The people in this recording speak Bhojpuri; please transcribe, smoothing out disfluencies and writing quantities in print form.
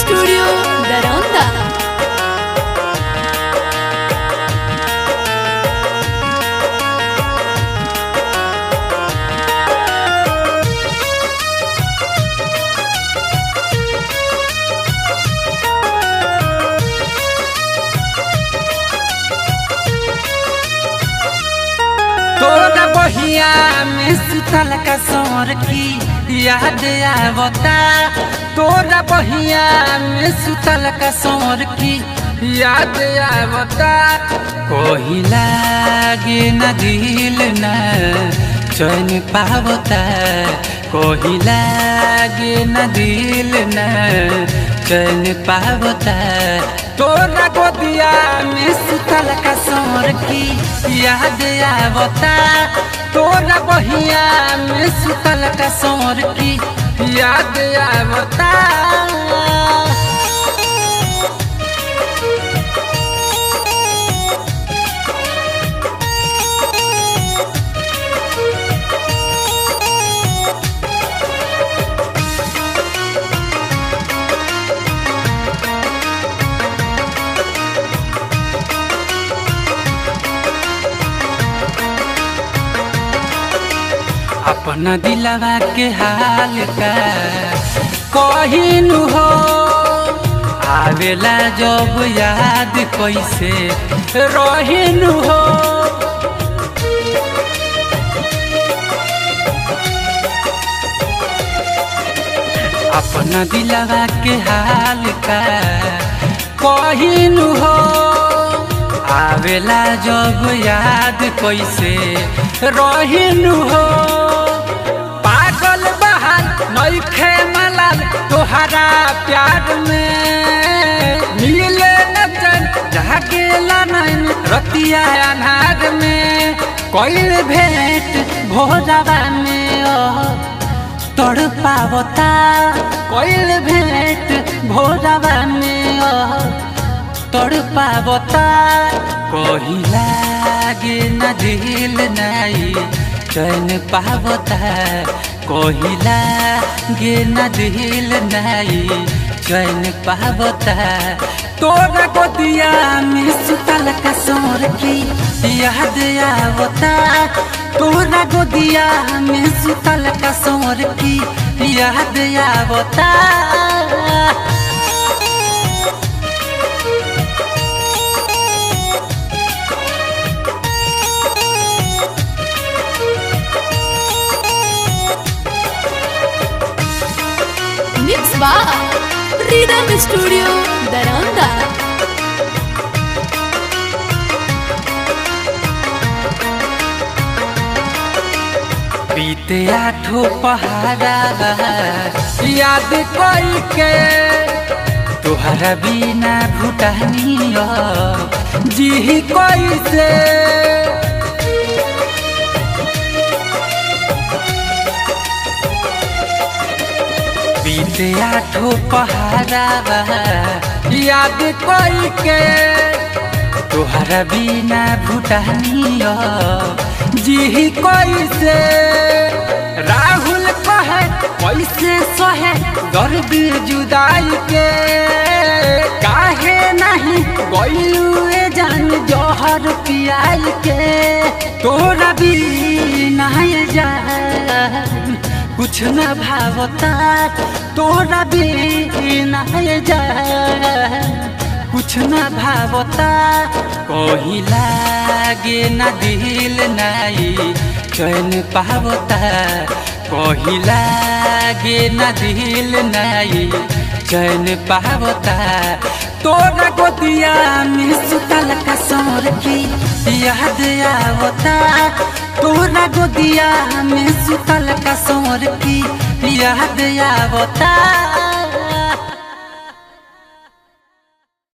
स्टूडियो दरौंदा। तोरा बहिया में सुतल का सोर की याद आवता। तोरा बहिया में सुतल का सोर की याद आवता। कोई लागे न दिल न चैन पावता। कोई लागे न दिल न चैन पावता। तोरा गोदिया में सुतल का सोर की याद आवता। तोरा बहिया में सुतल का सोर की याद आवता। अपना दिलवा के हाल का कहिनु हो। आवेला जब याद कैसे रहिनु हो। अपना दिलवा के हाल का कहिनु हो। आवेला जब याद कैसे रहिनु हो। पागल बहाल नइखे मलाल तोहरा प्यार में। मिले न चैन जागेला नैन रतिया अनार में। कोइल भेंट भोरवा में तड़पावता। कोइल भेंट भोरवा में तड़पावता। कोई लागे न दिल नाई चैन पावता। कोई लागे न दिल नाई चैन पावता। तोरा गोदिया में सुतल का सोर की याद आवता। तोरा गोदिया में सुतल का सोर की याद आवता। Mix by rhythm studio Daraunda. बीते आठों पहाड़ा याद कोई के। तोहरा बिना भूटानिया जी कोई से। बीते आठों पहाड़ा याद कोई के। तोहरा बिना भूटानिया जी कोई से। राहुल कहे कैसे सहे दर्द जुदाई के। काहे नहीं गइलुए जान जहर पियाई के। तोरा बिना जान कुछ न भावता। तोरा बिना जान कुछ न भावता। कोई लागे न दिल नाई चैन पावता। कोई लागे न दिल नाई चैन पावता। तोरा गोदिया में सुतल का सोर की याद आवता। तोरा गोदिया में सुतल का सोर की याद आवता।